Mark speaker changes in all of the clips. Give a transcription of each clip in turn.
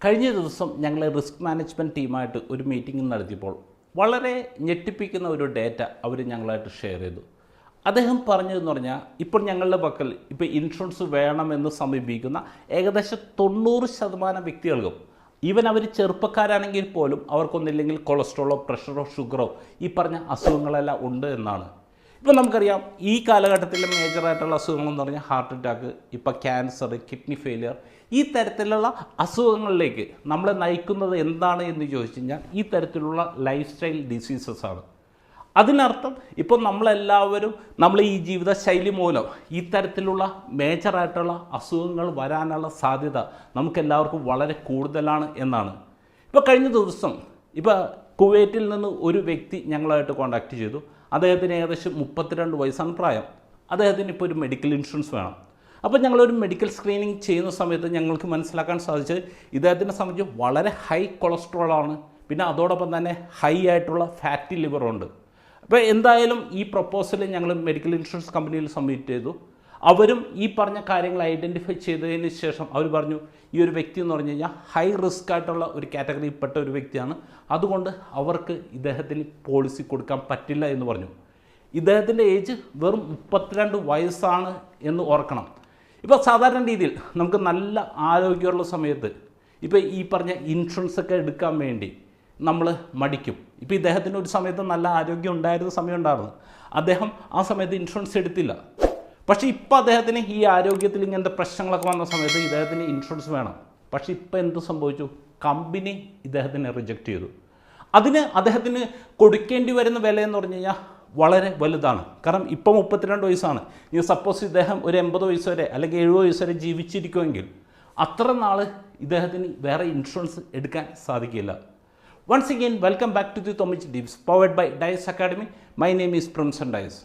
Speaker 1: കഴിഞ്ഞ ദിവസം ഞങ്ങൾ റിസ്ക് മാനേജ്മെൻറ്റ് ടീമായിട്ട് ഒരു മീറ്റിംഗ് നടത്തിയപ്പോൾ വളരെ ഞെട്ടിപ്പിക്കുന്ന ഒരു ഡേറ്റ അവർ ഞങ്ങളായിട്ട് ഷെയർ ചെയ്തു. അദ്ദേഹം പറഞ്ഞതെന്ന് പറഞ്ഞാൽ ഇപ്പോൾ ഞങ്ങളുടെ പക്കൽ ഇപ്പോൾ ഇൻഷുറൻസ് വേണമെന്ന് സമീപിക്കുന്ന ഏകദേശം 90% വ്യക്തികൾക്കും, ഈവൻ അവർ ചെറുപ്പക്കാരാണെങ്കിൽ പോലും അവർക്കൊന്നില്ലെങ്കിൽ കൊളസ്ട്രോളോ പ്രഷറോ ഷുഗറോ ഈ പറഞ്ഞ അസുഖങ്ങളെല്ലാം ഉണ്ട് എന്നാണ്. ഇപ്പോൾ നമുക്കറിയാം ഈ കാലഘട്ടത്തിലെ മേജറായിട്ടുള്ള അസുഖങ്ങളെന്ന് പറഞ്ഞാൽ ഹാർട്ട് അറ്റാക്ക്, ഇപ്പോൾ ക്യാൻസർ, കിഡ്നി ഫെയിലിയർ, ഈ തരത്തിലുള്ള അസുഖങ്ങളിലേക്ക് നമ്മളെ നയിക്കുന്നത് എന്താണ് എന്ന് ചോദിച്ചു കഴിഞ്ഞാൽ ഈ തരത്തിലുള്ള ലൈഫ് സ്റ്റൈൽ ഡിസീസസ് ആണ്. അതിനർത്ഥം ഇപ്പോൾ നമ്മളെല്ലാവരും നമ്മൾ ഈ ജീവിതശൈലി മൂലം ഈ തരത്തിലുള്ള മേജറായിട്ടുള്ള അസുഖങ്ങൾ വരാനുള്ള സാധ്യത നമുക്കെല്ലാവർക്കും വളരെ കൂടുതലാണ് എന്നാണ്. ഇപ്പോൾ കഴിഞ്ഞ ദിവസം ഇപ്പോൾ കുവൈറ്റിൽ നിന്ന് ഒരു വ്യക്തി ഞങ്ങളായിട്ട് കോൺടാക്റ്റ് ചെയ്തു. അദ്ദേഹത്തിന് ഏകദേശം 32 വയസ്സാണ് പ്രായം. അദ്ദേഹത്തിന് ഇപ്പോൾ ഒരു മെഡിക്കൽ ഇൻഷുറൻസ് വേണം. അപ്പോൾ ഞങ്ങളൊരു മെഡിക്കൽ സ്ക്രീനിങ് ചെയ്യുന്ന സമയത്ത് ഞങ്ങൾക്ക് മനസ്സിലാക്കാൻ സാധിച്ചത് ഇദ്ദേഹത്തിനെ സംബന്ധിച്ച് വളരെ ഹൈ കൊളസ്ട്രോളാണ്, പിന്നെ അതോടൊപ്പം തന്നെ ഹൈ ആയിട്ടുള്ള ഫാറ്റി ലിവറുണ്ട്. അപ്പോൾ എന്തായാലും ഈ പ്രൊപ്പോസൽ ഞങ്ങൾ മെഡിക്കൽ ഇൻഷുറൻസ് കമ്പനിയിൽ സബ്മിറ്റ് ചെയ്തു. അവരും ഈ പറഞ്ഞ കാര്യങ്ങൾ ഐഡൻറ്റിഫൈ ചെയ്തതിന് ശേഷം അവർ പറഞ്ഞു ഈ ഒരു വ്യക്തി എന്ന് പറഞ്ഞു കഴിഞ്ഞാൽ ഹൈ റിസ്ക് ആയിട്ടുള്ള ഒരു കാറ്റഗറിയിൽപ്പെട്ട ഒരു വ്യക്തിയാണ്, അതുകൊണ്ട് അവർക്ക് ഇദ്ദേഹത്തിന് പോളിസി കൊടുക്കാൻ പറ്റില്ല എന്ന് പറഞ്ഞു. ഇദ്ദേഹത്തിൻ്റെ ഏജ് വെറും 32 വയസ്സാണ് എന്ന് ഓർക്കണം. ഇപ്പോൾ സാധാരണ രീതിയിൽ നമുക്ക് നല്ല ആരോഗ്യമുള്ള സമയത്ത് ഇപ്പോൾ ഈ പറഞ്ഞ ഇൻഷുറൻസ് ഒക്കെ എടുക്കാൻ വേണ്ടി നമ്മൾ മടിക്കും. ഇപ്പോൾ ഇദ്ദേഹത്തിന് ഒരു സമയത്ത് നല്ല ആരോഗ്യം ഉണ്ടായിരുന്ന സമയം ഉണ്ടായിരുന്നു, അദ്ദേഹം ആ സമയത്ത് ഇൻഷുറൻസ് എടുത്തില്ല. പക്ഷേ ഇപ്പോൾ അദ്ദേഹത്തിന് ഈ ആരോഗ്യത്തിൽ ഇങ്ങനത്തെ പ്രശ്നങ്ങളൊക്കെ വന്ന സമയത്ത് ഇദ്ദേഹത്തിന് ഇൻഷുറൻസ് വേണം. പക്ഷേ ഇപ്പോൾ എന്ത് സംഭവിച്ചു? കമ്പനി ഇദ്ദേഹത്തിനെ റിജക്റ്റ് ചെയ്തു. അതിന് അദ്ദേഹത്തിന് കൊടുക്കേണ്ടി വരുന്ന വില എന്ന് പറഞ്ഞു കഴിഞ്ഞാൽ വളരെ വലുതാണ്. കാരണം ഇപ്പോൾ 32 വയസ്സാണ്. ഇനി സപ്പോസ് ഇദ്ദേഹം ഒരു 80 വയസ്സ് വരെ അല്ലെങ്കിൽ 70 വയസ്സ് വരെ ജീവിച്ചിരിക്കുമെങ്കിൽ അത്ര നാൾ ഇദ്ദേഹത്തിന് വേറെ ഇൻഷുറൻസ് എടുക്കാൻ സാധിക്കില്ല. Once again, welcome back to the Tomichi Tips, powered by Dice Academy. My name is Primson Dice.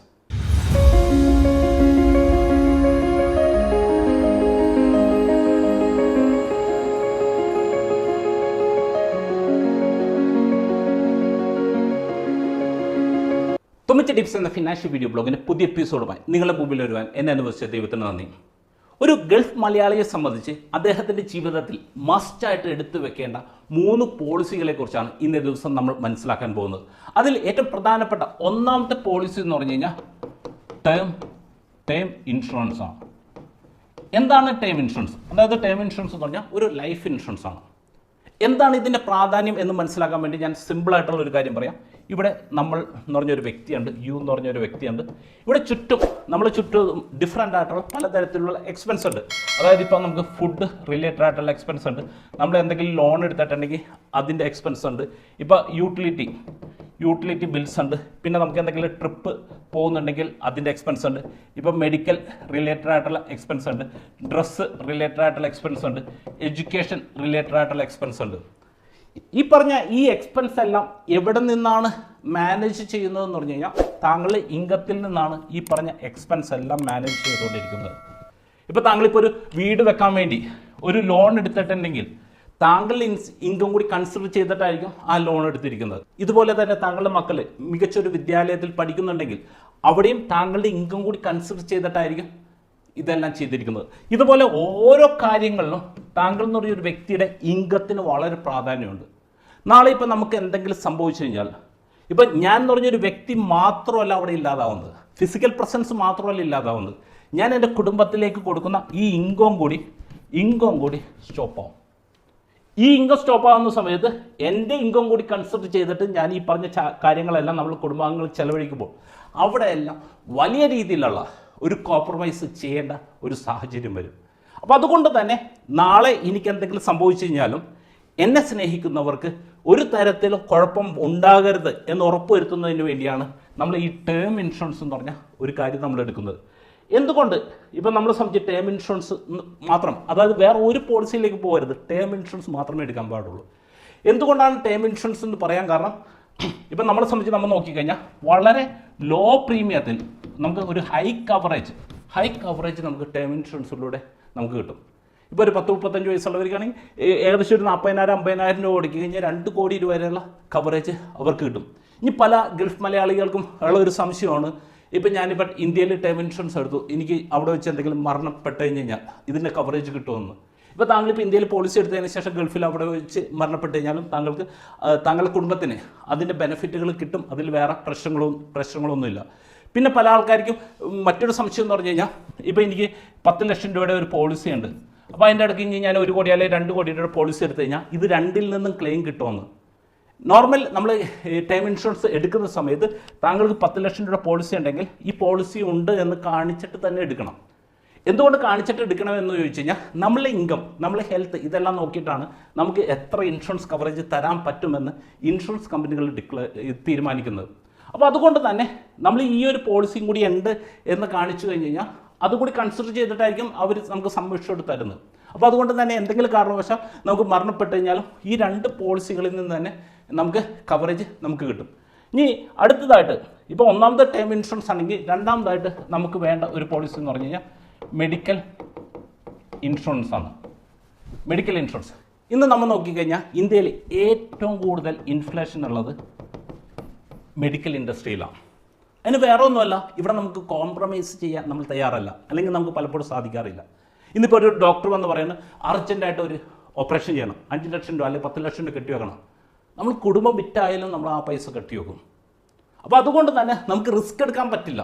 Speaker 1: ടൊമിച്ചി ടിപ്സ് എന്ന ഫിനാൻഷ്യൽ വീഡിയോ ബ്ലോഗിൻ്റെ പുതിയ എപ്പിസോഡുമായി നിങ്ങളുടെ മുമ്പിൽ വരുവാൻ എന്നെ അനുവദിച്ച ദൈവത്തിന് നന്ദി. ഒരു ഗൾഫ് മലയാളിയെ സംബന്ധിച്ച് അദ്ദേഹത്തിൻ്റെ ജീവിതത്തിൽ മസ്റ്റായിട്ട് എടുത്തു വെക്കേണ്ട 3 പോളിസികളെക്കുറിച്ചാണ് ഇന്നേ ദിവസം നമ്മൾ മനസ്സിലാക്കാൻ പോകുന്നത്. അതിൽ ഏറ്റവും പ്രധാനപ്പെട്ട ഒന്നാമത്തെ പോളിസി എന്ന് പറഞ്ഞു കഴിഞ്ഞാൽ ടേം ഇൻഷുറൻസ് ആണ്. എന്താണ് ടേം ഇൻഷുറൻസ്? അതായത് ടേം ഇൻഷുറൻസ് എന്ന് പറഞ്ഞാൽ ഒരു ലൈഫ് ഇൻഷുറൻസ് ആണ്. എന്താണ് ഇതിൻ്റെ പ്രാധാന്യം എന്ന് മനസ്സിലാക്കാൻ വേണ്ടി ഞാൻ സിമ്പിളായിട്ടുള്ള ഒരു കാര്യം പറയാം. ഇവിടെ നമ്മൾ എന്ന് പറഞ്ഞൊരു വ്യക്തിയുണ്ട്, യു എന്ന് പറഞ്ഞൊരു വ്യക്തിയുണ്ട്. ഇവിടെ ചുറ്റും ഡിഫറെൻ്റ് ആയിട്ടുള്ള പലതരത്തിലുള്ള എക്സ്പെൻസ് ഉണ്ട്. അതായത് ഇപ്പോൾ നമുക്ക് ഫുഡ് റിലേറ്റഡ് ആയിട്ടുള്ള എക്സ്പെൻസ് ഉണ്ട്, നമ്മൾ എന്തെങ്കിലും ലോൺ എടുത്തിട്ടുണ്ടെങ്കിൽ അതിൻ്റെ എക്സ്പെൻസ് ഉണ്ട്, ഇപ്പോൾ യൂട്ടിലിറ്റി ബിൽസ് ഉണ്ട്, പിന്നെ നമുക്ക് എന്തെങ്കിലും ട്രിപ്പ് പോകുന്നുണ്ടെങ്കിൽ അതിൻ്റെ എക്സ്പെൻസ് ഉണ്ട്, ഇപ്പോൾ മെഡിക്കൽ റിലേറ്റഡ് ആയിട്ടുള്ള എക്സ്പെൻസ് ഉണ്ട്, ഡ്രസ്സ് റിലേറ്റഡ് ആയിട്ടുള്ള എക്സ്പെൻസ് ഉണ്ട്, എഡ്യൂക്കേഷൻ റിലേറ്റഡ് ആയിട്ടുള്ള എക്സ്പെൻസ് ഉണ്ട്. ഈ പറഞ്ഞ ഈ എക്സ്പെൻസ് എല്ലാം എവിടെ നിന്നാണ് മാനേജ് ചെയ്യുന്നതെന്ന് പറഞ്ഞു കഴിഞ്ഞാൽ താങ്കളുടെ ഇൻകത്തിൽ നിന്നാണ് ഈ പറഞ്ഞ എക്സ്പെൻസ് എല്ലാം മാനേജ് ചെയ്തുകൊണ്ടിരിക്കുന്നത്. ഇപ്പോൾ താങ്കളിപ്പോൾ ഒരു വീട് വെക്കാൻ വേണ്ടി ഒരു ലോൺ എടുത്തിട്ടുണ്ടെങ്കിൽ താങ്കളുടെ ഇൻകം കൂടി കൺസിഡർ ചെയ്തിട്ടായിരിക്കും ആ ലോൺ എടുത്തിരിക്കുന്നത്. ഇതുപോലെ തന്നെ താങ്കളുടെ മക്കൾ മികച്ചൊരു വിദ്യാലയത്തിൽ പഠിക്കുന്നുണ്ടെങ്കിൽ അവിടെയും താങ്കളുടെ ഇൻകം കൂടി കൺസിഡർ ചെയ്തിട്ടായിരിക്കും ഇതെല്ലാം ചെയ്തിരിക്കുന്നത്. ഇതുപോലെ ഓരോ കാര്യങ്ങളിലും താങ്കൾ എന്ന് പറയുന്ന ഒരു വ്യക്തിയുടെ ഇൻകത്തിന് വളരെ പ്രാധാന്യമുണ്ട്. നാളെ ഇപ്പോൾ നമുക്ക് എന്തെങ്കിലും സംഭവിച്ചു കഴിഞ്ഞാൽ ഇപ്പം ഞാൻ എന്ന് പറഞ്ഞൊരു വ്യക്തി മാത്രമല്ല അവിടെ ഇല്ലാതാവുന്നത്, ഫിസിക്കൽ പ്രസൻസ് മാത്രമല്ല ഇല്ലാതാവുന്നത്, ഞാൻ എൻ്റെ കുടുംബത്തിലേക്ക് കൊടുക്കുന്ന ഈ ഇൻകം കൂടി സ്റ്റോപ്പാവും. ഈ ഇൻകം സ്റ്റോപ്പ് ആകുന്ന സമയത്ത് എൻ്റെ ഇൻകം കൂടി കൺസിഡർ ചെയ്തിട്ട് ഞാൻ ഈ പറഞ്ഞ കാര്യങ്ങളെല്ലാം നമ്മൾ കുടുംബാംഗങ്ങൾ ചെലവഴിക്കുമ്പോൾ അവിടെയെല്ലാം വലിയ രീതിയിലുള്ള ഒരു കോംപ്രമൈസ് ചെയ്യേണ്ട ഒരു സാഹചര്യം വരും. അപ്പോൾ അതുകൊണ്ട് തന്നെ നാളെ എനിക്ക് എന്തെങ്കിലും സംഭവിച്ചു കഴിഞ്ഞാലും എന്നെ സ്നേഹിക്കുന്നവർക്ക് ഒരു തരത്തിലും കുഴപ്പം ഉണ്ടാകരുത് എന്ന് ഉറപ്പുവരുത്തുന്നതിന് വേണ്ടിയാണ് നമ്മൾ ഈ ടേം ഇൻഷുറൻസ് എന്ന് പറഞ്ഞ ഒരു കാര്യം നമ്മൾ എടുക്കുന്നത്. എന്തുകൊണ്ട് ഇപ്പം നമ്മളെ സംബന്ധിച്ച് ടേം ഇൻഷുറൻസ് മാത്രം, അതായത് വേറെ ഒരു പോളിസിയിലേക്ക് പോകരുത്, ടേം ഇൻഷുറൻസ് മാത്രമേ എടുക്കാൻ പാടുള്ളൂ. എന്തുകൊണ്ടാണ് ടേം ഇൻഷുറൻസ് എന്ന് പറയാൻ കാരണം, ഇപ്പം നമ്മളെ സംബന്ധിച്ച് നമ്മൾ നോക്കിക്കഴിഞ്ഞാൽ വളരെ ലോ പ്രീമിയത്തിൽ നമുക്ക് ഒരു ഹൈ കവറേജ് നമുക്ക് ടേം ഇൻഷുറൻസിലൂടെ നമുക്ക് കിട്ടും. ഇപ്പോൾ ഒരു 10-35 വയസ്സുള്ളവർക്കാണെങ്കിൽ ഏകദേശം ഒരു 40,000-50,000 രൂപ കൊടുക്കി കഴിഞ്ഞാൽ 2 കോടി രൂപ വരെയുള്ള കവറേജ് അവർക്ക് കിട്ടും. ഇനി പല ഗൾഫ് മലയാളികൾക്കും ഉള്ള ഒരു സംശയമാണ്, ഇപ്പം ഞാനിപ്പോൾ ഇന്ത്യയിൽ ടേം ഇൻഷുറൻസ് എടുത്തു, എനിക്ക് അവിടെ വെച്ച് എന്തെങ്കിലും മരണപ്പെട്ട് കഴിഞ്ഞ് കഴിഞ്ഞാൽ ഇതിൻ്റെ കവറേജ് കിട്ടുമെന്ന്. ഇപ്പോൾ താങ്കളിപ്പോൾ ഇന്ത്യയിൽ പോളിസി എടുത്തതിന് ശേഷം ഗൾഫിൽ അവിടെ വെച്ച് മരണപ്പെട്ട് കഴിഞ്ഞാലും താങ്കളുടെ കുടുംബത്തിന് അതിൻ്റെ ബെനിഫിറ്റുകൾ കിട്ടും. അതിൽ വേറെ പ്രശ്നങ്ങളൊന്നുമില്ല. പിന്നെ പല ആൾക്കാർക്കും മറ്റൊരു സംശയം എന്ന് പറഞ്ഞു കഴിഞ്ഞാൽ, ഇപ്പോൾ എനിക്ക് 10 ലക്ഷം രൂപയുടെ ഒരു പോളിസി ഉണ്ട്. അപ്പോൾ അതിൻ്റെ ഇടയ്ക്ക് ഞാൻ 1 കോടി അല്ലെങ്കിൽ 2 കോടിയുടെ പോളിസി എടുത്തു കഴിഞ്ഞാൽ ഇത് രണ്ടിൽ നിന്നും ക്ലെയിം കിട്ടുമെന്ന്. നോർമൽ നമ്മൾ ടേം ഇൻഷുറൻസ് എടുക്കുന്ന സമയത്ത് താങ്കൾക്ക് 10 ലക്ഷം രൂപ പോളിസി ഉണ്ടെങ്കിൽ ഈ പോളിസി ഉണ്ട് എന്ന് കാണിച്ചിട്ട് തന്നെ എടുക്കണം. എന്തുകൊണ്ട് കാണിച്ചിട്ട് എടുക്കണമെന്ന് ചോദിച്ചു കഴിഞ്ഞാൽ, നമ്മളെ ഇൻകം, നമ്മളെ ഹെൽത്ത്, ഇതെല്ലാം നോക്കിയിട്ടാണ് നമുക്ക് എത്ര ഇൻഷുറൻസ് കവറേജ് തരാൻ പറ്റുമെന്ന് ഇൻഷുറൻസ് കമ്പനികൾ തീരുമാനിക്കുന്നത്. അപ്പോൾ അതുകൊണ്ട് തന്നെ നമ്മൾ ഈ ഒരു പോളിസിയും കൂടി ഉണ്ട് എന്ന് കാണിച്ചു കഴിഞ്ഞ് കഴിഞ്ഞാൽ അതുകൂടി കൺസിഡർ ചെയ്തിട്ടായിരിക്കും അവർ നമുക്ക് സംരക്ഷണം തരുന്നത്. അപ്പോൾ അതുകൊണ്ട് തന്നെ എന്തെങ്കിലും കാരണവശാൽ നമുക്ക് മരണപ്പെട്ട് കഴിഞ്ഞാലും ഈ 2 പോളിസികളിൽ നിന്ന് തന്നെ നമുക്ക് കവറേജ് നമുക്ക് കിട്ടും. ഇനി അടുത്തതായിട്ട് ഇപ്പോൾ ഒന്നാമത്തെ ടേം ഇൻഷുറൻസ് ആണെങ്കിൽ, രണ്ടാമതായിട്ട് നമുക്ക് വേണ്ട ഒരു പോളിസി എന്ന് പറഞ്ഞു കഴിഞ്ഞാൽ മെഡിക്കൽ ഇൻഷുറൻസ് ആണ്. മെഡിക്കൽ ഇൻഷുറൻസ് ഇന്ന് നമ്മൾ നോക്കിക്കഴിഞ്ഞാൽ ഇന്ത്യയിൽ ഏറ്റവും കൂടുതൽ ഇൻഫ്ലേഷൻ ഉള്ളത് മെഡിക്കൽ ഇൻഡസ്ട്രിയിലാണ്. അതിന് വേറെ ഒന്നുമല്ല, ഇവിടെ നമുക്ക് കോംപ്രമൈസ് ചെയ്യാൻ നമ്മൾ തയ്യാറല്ല, അല്ലെങ്കിൽ നമുക്ക് പലപ്പോഴും സാധിക്കാറില്ല. ഇന്നിപ്പോൾ ഒരു ഡോക്ടർ വന്ന് പറയുന്നത് അർജൻറ്റായിട്ട് ഒരു ഓപ്പറേഷൻ ചെയ്യണം, 5 ലക്ഷം രൂപ അല്ലെങ്കിൽ 10 ലക്ഷം രൂപ കെട്ടി വെക്കണം. നമ്മൾ കുടുംബം വിറ്റായാലും നമ്മൾ ആ പൈസ കെട്ടി വെക്കും. അപ്പോൾ അതുകൊണ്ട് തന്നെ നമുക്ക് റിസ്ക് എടുക്കാൻ പറ്റില്ല.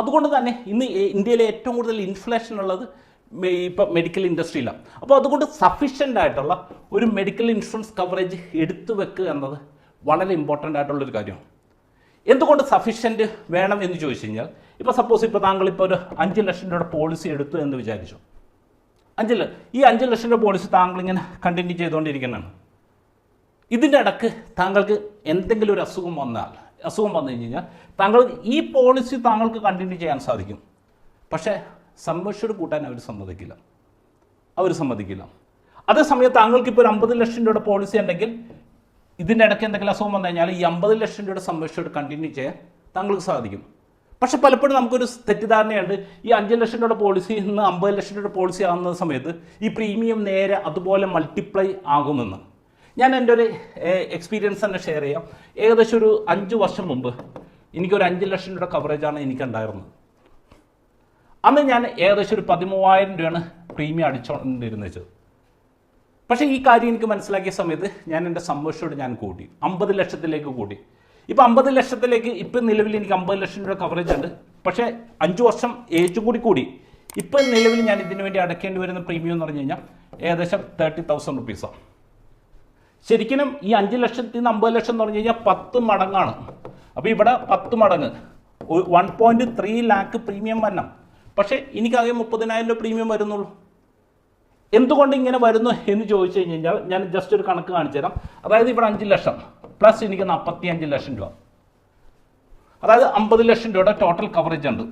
Speaker 1: അതുകൊണ്ട് തന്നെ ഇന്ന് ഇന്ത്യയിലെ ഏറ്റവും കൂടുതൽ ഇൻഫ്ലേഷൻ ഉള്ളത് ഇപ്പോൾ മെഡിക്കൽ ഇൻഡസ്ട്രിയിലാണ്. അപ്പോൾ അതുകൊണ്ട് സഫീഷ്യൻ്റ് ആയിട്ടുള്ള ഒരു മെഡിക്കൽ ഇൻഷുറൻസ് കവറേജ് എടുത്തു വെക്കുക എന്നത് വളരെ ഇമ്പോർട്ടൻ്റ് ആയിട്ടുള്ളൊരു കാര്യമാണ്. എന്തുകൊണ്ട് സഫീഷ്യൻറ്റ് വേണം എന്ന് ചോദിച്ചു കഴിഞ്ഞാൽ, ഇപ്പോൾ സപ്പോസ് ഇപ്പോൾ താങ്കളിപ്പോൾ ഒരു 5 ലക്ഷം രൂപയുടെ പോളിസി എടുത്തു എന്ന് വിചാരിച്ചു. ഈ 5 ലക്ഷം രൂപ പോളിസി താങ്കളിങ്ങനെ കണ്ടിന്യൂ ചെയ്തുകൊണ്ടിരിക്കുന്നതാണ്. ഇതിൻ്റെ ഇടയ്ക്ക് താങ്കൾക്ക് എന്തെങ്കിലും ഒരു അസുഖം വന്നു കഴിഞ്ഞാൽ താങ്കൾക്ക് ഈ പോളിസി താങ്കൾക്ക് കണ്ടിന്യൂ ചെയ്യാൻ സാധിക്കും. പക്ഷേ സമ്മർഷോട് കൂട്ടാൻ അവർ സമ്മതിക്കില്ല. അതേസമയം താങ്കൾക്കിപ്പോൾ ഒരു 50 ലക്ഷം രൂപയുടെ പോളിസി ഉണ്ടെങ്കിൽ ഇതിൻ്റെ ഇടയ്ക്ക് എന്തെങ്കിലും അസുഖം വന്നു കഴിഞ്ഞാൽ ഈ 50 ലക്ഷം രൂപയുടെ സമ്മർഷോട് കണ്ടിന്യൂ ചെയ്യാൻ താങ്കൾക്ക് സാധിക്കും. പക്ഷെ പലപ്പോഴും നമുക്കൊരു തെറ്റിദ്ധാരണയുണ്ട്, ഈ 5 ലക്ഷം രൂപയുടെ പോളിസിയിൽ നിന്ന് 50 ലക്ഷം രൂപയുടെ പോളിസി ആകുന്ന സമയത്ത് ഈ പ്രീമിയം നേരെ അതുപോലെ മൾട്ടിപ്ലൈ ആകുമെന്ന്. ഞാൻ എൻ്റെ ഒരു എക്സ്പീരിയൻസ് തന്നെ ഷെയർ ചെയ്യാം. ഏകദേശം ഒരു 5 വർഷം മുമ്പ് എനിക്കൊരു 5 ലക്ഷം രൂപയുടെ കവറേജാണ് എനിക്കുണ്ടായിരുന്നത്. അന്ന് ഞാൻ ഏകദേശം ഒരു 13,000 രൂപയാണ് പ്രീമിയം അടിച്ചുകൊണ്ടിരുന്നത്. പക്ഷേ ഈ കാര്യം എനിക്ക് മനസ്സിലാക്കിയ സമയത്ത് ഞാൻ എൻ്റെ സമ്മർഷോട് കൂട്ടി 50 ലക്ഷത്തിലേക്ക് കൂട്ടി. ഇപ്പോൾ 50 ലക്ഷത്തിലേക്ക് ഇപ്പം നിലവിൽ എനിക്ക് 50 ലക്ഷം രൂപ കവറേജ് ഉണ്ട്. പക്ഷേ 5 വർഷം ഏജ് കൂടി ഇപ്പം നിലവിൽ ഞാൻ ഇതിനു വേണ്ടി അടയ്ക്കേണ്ടി വരുന്ന പ്രീമിയം എന്ന് പറഞ്ഞു കഴിഞ്ഞാൽ ഏകദേശം 30,000 റുപ്പീസാണ്. ശരിക്കും ഈ 5 ലക്ഷത്തിൽ നിന്ന് 50 ലക്ഷം എന്ന് പറഞ്ഞു കഴിഞ്ഞാൽ 10 മടങ്ങാണ്. അപ്പോൾ ഇവിടെ 10 മടങ്ങ് 1.3 ലാക്ക് പ്രീമിയം വരണം. പക്ഷേ എനിക്കാകെ 30,000 രൂപ പ്രീമിയം വരുന്നുള്ളൂ. എന്തുകൊണ്ട് ഇങ്ങനെ വരുന്നു എന്ന് ചോദിച്ചു കഴിഞ്ഞാൽ ഞാൻ ജസ്റ്റ് ഒരു കണക്ക് കാണിച്ചു തരാം. അതായത് ഇവിടെ 5 ലക്ഷം പ്ലസ് എനിക്ക് 45 ലക്ഷം രൂപ, അതായത് 50 ലക്ഷം രൂപയുടെ ടോട്ടൽ കവറേജ് ഉണ്ട്.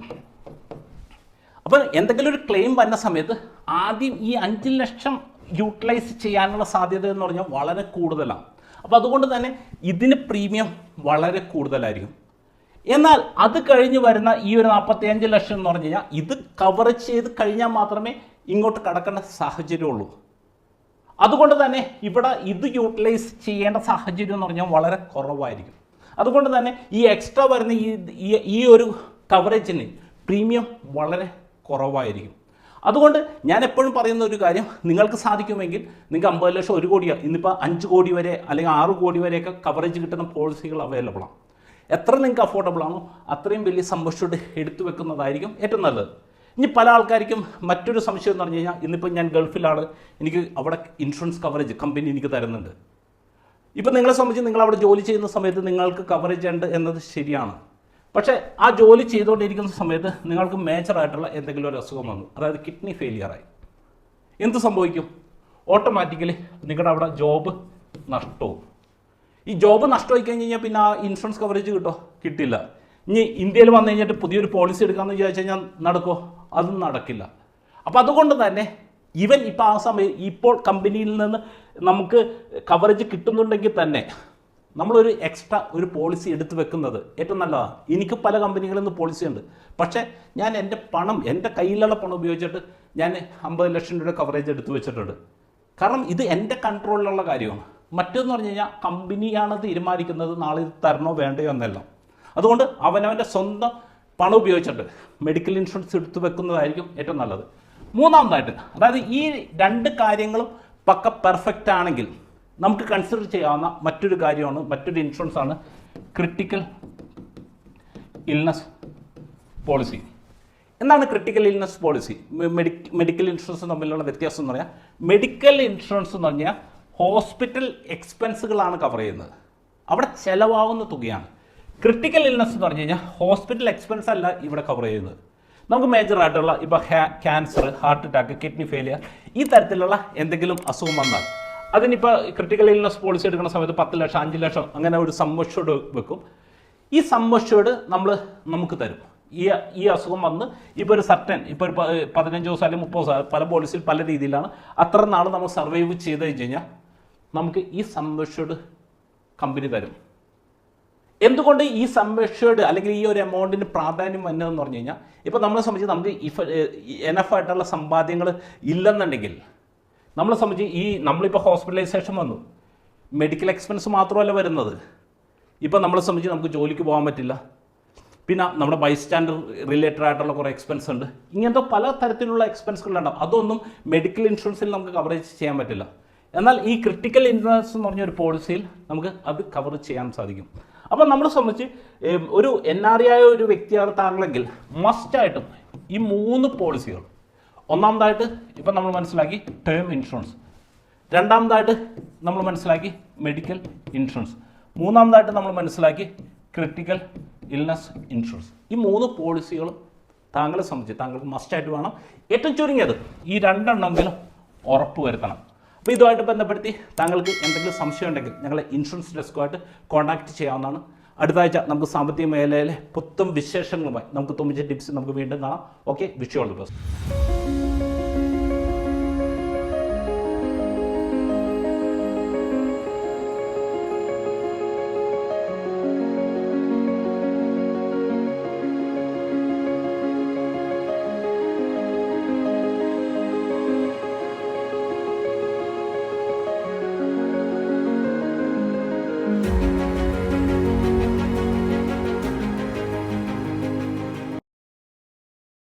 Speaker 1: അപ്പോൾ എന്തെങ്കിലും ഒരു ക്ലെയിം വരുന്ന സമയത്ത് ആദ്യം ഈ 5 ലക്ഷം യൂട്ടിലൈസ് ചെയ്യാനുള്ള സാധ്യത എന്ന് പറഞ്ഞാൽ വളരെ കൂടുതലാണ്. അപ്പോൾ അതുകൊണ്ട് തന്നെ ഇതിന് പ്രീമിയം വളരെ കൂടുതലായിരിക്കും. എന്നാൽ അത് കഴിഞ്ഞ് വരുന്ന ഈ ഒരു 45 ലക്ഷം എന്ന് പറഞ്ഞു കഴിഞ്ഞാൽ ഇത് കവറേജ് ചെയ്ത് കഴിഞ്ഞാൽ മാത്രമേ ഇങ്ങോട്ട് കടക്കേണ്ട സാഹചര്യമുള്ളൂ. അതുകൊണ്ട് തന്നെ ഇവിടെ ഇത് യൂട്ടിലൈസ് ചെയ്യേണ്ട സാഹചര്യം എന്ന് പറഞ്ഞാൽ വളരെ കുറവായിരിക്കും. അതുകൊണ്ട് തന്നെ ഈ എക്സ്ട്രാ വരുന്ന ഈ ഒരു കവറേജിന് പ്രീമിയം വളരെ കുറവായിരിക്കും. അതുകൊണ്ട് ഞാൻ എപ്പോഴും പറയുന്ന ഒരു കാര്യം, നിങ്ങൾക്ക് സാധിക്കുമെങ്കിൽ നിങ്ങൾക്ക് 50 ലക്ഷം 1 കോടിയോ ഇന്നിപ്പോൾ 5 കോടി വരെ അല്ലെങ്കിൽ 6 കോടി വരെയൊക്കെ കവറേജ് കിട്ടുന്ന പോളിസികൾ അവൈലബിളാണ്. എത്ര നിങ്ങൾക്ക് അഫോർഡബിൾ ആണോ അത്രയും വലിയ സമ്പർഷോട് എടുത്തു വെക്കുന്നതായിരിക്കും ഏറ്റവും നല്ലത്. ഇനി പല ആൾക്കാർക്കും മറ്റൊരു സംശയം എന്ന് പറഞ്ഞു കഴിഞ്ഞാൽ, ഇന്നിപ്പോൾ ഞാൻ ഗൾഫിലാണ്, എനിക്ക് അവിടെ ഇൻഷുറൻസ് കവറേജ് കമ്പനി എനിക്ക് തരുന്നുണ്ട്. ഇപ്പം നിങ്ങളെ സംബന്ധിച്ച് നിങ്ങൾ അവിടെ ജോലി ചെയ്യുന്ന സമയത്ത് നിങ്ങൾക്ക് കവറേജ് ഉണ്ട് എന്നത് ശരിയാണ്. പക്ഷേ ആ ജോലി ചെയ്തുകൊണ്ടിരിക്കുന്ന സമയത്ത് നിങ്ങൾക്ക് മേജറായിട്ടുള്ള എന്തെങ്കിലും ഒരു അസുഖം വന്നു, അതായത് കിഡ്നി ഫെയിലിയറായി, എന്ത് സംഭവിക്കും? ഓട്ടോമാറ്റിക്കലി നിങ്ങളുടെ അവിടെ ജോബ് നഷ്ടവും. ഈ ജോബ് നഷ്ടമായി കഴിഞ്ഞ് കഴിഞ്ഞാൽ പിന്നെ ആ ഇൻഷുറൻസ് കവറേജ് കിട്ടില്ല. ഇനി ഇന്ത്യയിൽ വന്നു കഴിഞ്ഞിട്ട് പുതിയൊരു പോളിസി എടുക്കാമെന്ന് വിചാരിച്ചു കഴിഞ്ഞാൽ നടക്കുമോ? അതും നടക്കില്ല. അപ്പോൾ അതുകൊണ്ട് തന്നെ ഈവൻ ഇപ്പോൾ ആ സമയം ഇപ്പോൾ കമ്പനിയിൽ നിന്ന് നമുക്ക് കവറേജ് കിട്ടുന്നുണ്ടെങ്കിൽ തന്നെ നമ്മളൊരു എക്സ്ട്രാ ഒരു പോളിസി എടുത്തു വെക്കുന്നത് ഏറ്റവും നല്ലതാണ്. എനിക്ക് പല കമ്പനികളിൽ നിന്ന് പോളിസി ഉണ്ട്, പക്ഷേ ഞാൻ എൻ്റെ കയ്യിലുള്ള പണം ഉപയോഗിച്ചിട്ട് ഞാൻ 50 ലക്ഷം രൂപയുടെ കവറേജ് എടുത്തു വെച്ചിട്ടുണ്ട്. കാരണം ഇത് എൻ്റെ കൺട്രോളിലുള്ള കാര്യമാണ്. മറ്റൊന്ന് പറഞ്ഞു കഴിഞ്ഞാൽ കമ്പനിയാണ് തീരുമാനിക്കുന്നത് നാളെ ഇത് തരണോ വേണ്ടയോ എന്നല്ല. അതുകൊണ്ട് അവനവൻ്റെ സ്വന്തം പണം ഉപയോഗിച്ചിട്ട് മെഡിക്കൽ ഇൻഷുറൻസ് എടുത്തു വെക്കുന്നതായിരിക്കും ഏറ്റവും നല്ലത്. മൂന്നാമതായിട്ട്, അതായത് ഈ രണ്ട് കാര്യങ്ങളും പക്ക പെർഫെക്റ്റ് ആണെങ്കിൽ നമുക്ക് കൺസിഡർ ചെയ്യാവുന്ന മറ്റൊരു കാര്യമാണ്, മറ്റൊരു ഇൻഷുറൻസ് ആണ് ക്രിട്ടിക്കൽ ഇൽനസ് പോളിസി. എന്താണ് critical illness policy? Medical insurance തമ്മിലുള്ള വ്യത്യാസം എന്ന് പറഞ്ഞാൽ, മെഡിക്കൽ ഇൻഷുറൻസ് എന്ന് പറഞ്ഞാൽ ഹോസ്പിറ്റൽ എക്സ്പെൻസുകളാണ് കവർ ചെയ്യുന്നത്, അവിടെ ചിലവാകുന്ന തുകയാണ്. ക്രിട്ടിക്കൽ ഇൽനസ് എന്ന് പറഞ്ഞു കഴിഞ്ഞാൽ ഹോസ്പിറ്റൽ എക്സ്പെൻസ് അല്ല ഇവിടെ കവർ ചെയ്യുന്നത്. നമുക്ക് മേജറായിട്ടുള്ള ഇപ്പോൾ cancer, heart attack, kidney failure, ഈ തരത്തിലുള്ള എന്തെങ്കിലും അസുഖം വന്നാൽ അതിനിപ്പോൾ ക്രിട്ടിക്കൽ ഇൽനസ് പോളിസി എടുക്കുന്ന സമയത്ത് 10 ലക്ഷം, 5 ലക്ഷം അങ്ങനെ ഒരു സം അഷ്യൂർഡ് വെക്കും. ഈ സം അഷ്യൂർഡ് നമുക്ക് തരും. ഈ അസുഖം വന്ന് ഇപ്പോൾ ഒരു സർട്ടൻ, ഇപ്പോൾ ഒരു 15 ദിവസം അല്ലെങ്കിൽ 30 ദിവസം, പല പോളിസിയിൽ പല രീതിയിലാണ്, അത്ര നാൾ നമ്മൾ സർവൈവ് ചെയ്ത് കഴിഞ്ഞാൽ നമുക്ക് ഈ സം അഷ്യൂർഡ് കമ്പനി തരും. എന്തുകൊണ്ട് ഈ സം അഷ്യൂർഡ് അല്ലെങ്കിൽ ഈ ഒരു എമൗണ്ടിന് പ്രാധാന്യം വന്നതെന്ന് പറഞ്ഞു കഴിഞ്ഞാൽ, ഇപ്പോൾ നമ്മളെ സംബന്ധിച്ച് നമുക്ക് എനഫായിട്ടുള്ള സമ്പാദ്യങ്ങൾ ഇല്ലെന്നുണ്ടെങ്കിൽ, നമ്മളെ സംബന്ധിച്ച് നമ്മളിപ്പോൾ ഹോസ്പിറ്റലൈസേഷൻ വന്നു, മെഡിക്കൽ എക്സ്പെൻസ് മാത്രമല്ല വരുന്നത്. ഇപ്പോൾ നമ്മളെ സംബന്ധിച്ച് നമുക്ക് ജോലിക്ക് പോകാൻ പറ്റില്ല, പിന്നെ നമ്മുടെ ബൈസ്റ്റാൻഡർ റിലേറ്റഡ് ആയിട്ടുള്ള കുറേ എക്സ്പെൻസ് ഉണ്ട്, ഇങ്ങനത്തെ പല തരത്തിലുള്ള എക്സ്പെൻസുകളുണ്ടാവും. അതൊന്നും മെഡിക്കൽ ഇൻഷുറൻസിൽ നമുക്ക് കവറേജ് ചെയ്യാൻ പറ്റില്ല. എന്നാൽ ഈ ക്രിട്ടിക്കൽ ഇൻഷുറൻസ് എന്ന് പറഞ്ഞൊരു പോളിസിയിൽ നമുക്ക് അത് കവർ ചെയ്യാൻ സാധിക്കും. അപ്പോൾ നമ്മളെ സംബന്ധിച്ച് ഒരു NRI ആയ ഒരു വ്യക്തിയാണ് താങ്കളെങ്കിൽ മസ്റ്റായിട്ടും ഈ 3 പോളിസികൾ, ഒന്നാമതായിട്ട് ഇപ്പം നമ്മൾ മനസ്സിലാക്കി ടേം ഇൻഷുറൻസ്, രണ്ടാമതായിട്ട് നമ്മൾ മനസ്സിലാക്കി മെഡിക്കൽ ഇൻഷുറൻസ്, മൂന്നാമതായിട്ട് നമ്മൾ മനസ്സിലാക്കി ക്രിട്ടിക്കൽ ഇൽനസ് ഇൻഷുറൻസ്. ഈ 3 പോളിസികളും താങ്കളെ സംബന്ധിച്ച് താങ്കൾക്ക് മസ്റ്റായിട്ട് വേണം. ഏറ്റവും ചുരുങ്ങിയത് ഈ 2 എണ്ണമെങ്കിലും ഉറപ്പ് വരുത്തണം. അപ്പോൾ ഇതുമായിട്ട് ബന്ധപ്പെടുത്തി താങ്കൾക്ക് എന്തെങ്കിലും സംശയം ഉണ്ടെങ്കിൽ ഞങ്ങളെ ഇൻഷുറൻസ് ഡെസ്കുമായിട്ട് കോൺടാക്റ്റ് ചെയ്യാവുന്നതാണ്. അടുത്ത ആഴ്ച നമുക്ക് സാമ്പത്തിക മേഖലയിലെ പുത്തൻ വിശേഷങ്ങളുമായി നമുക്ക് 9 ടിപ്സ് നമുക്ക് വീണ്ടും കാണാം. Okay, wish you all the best.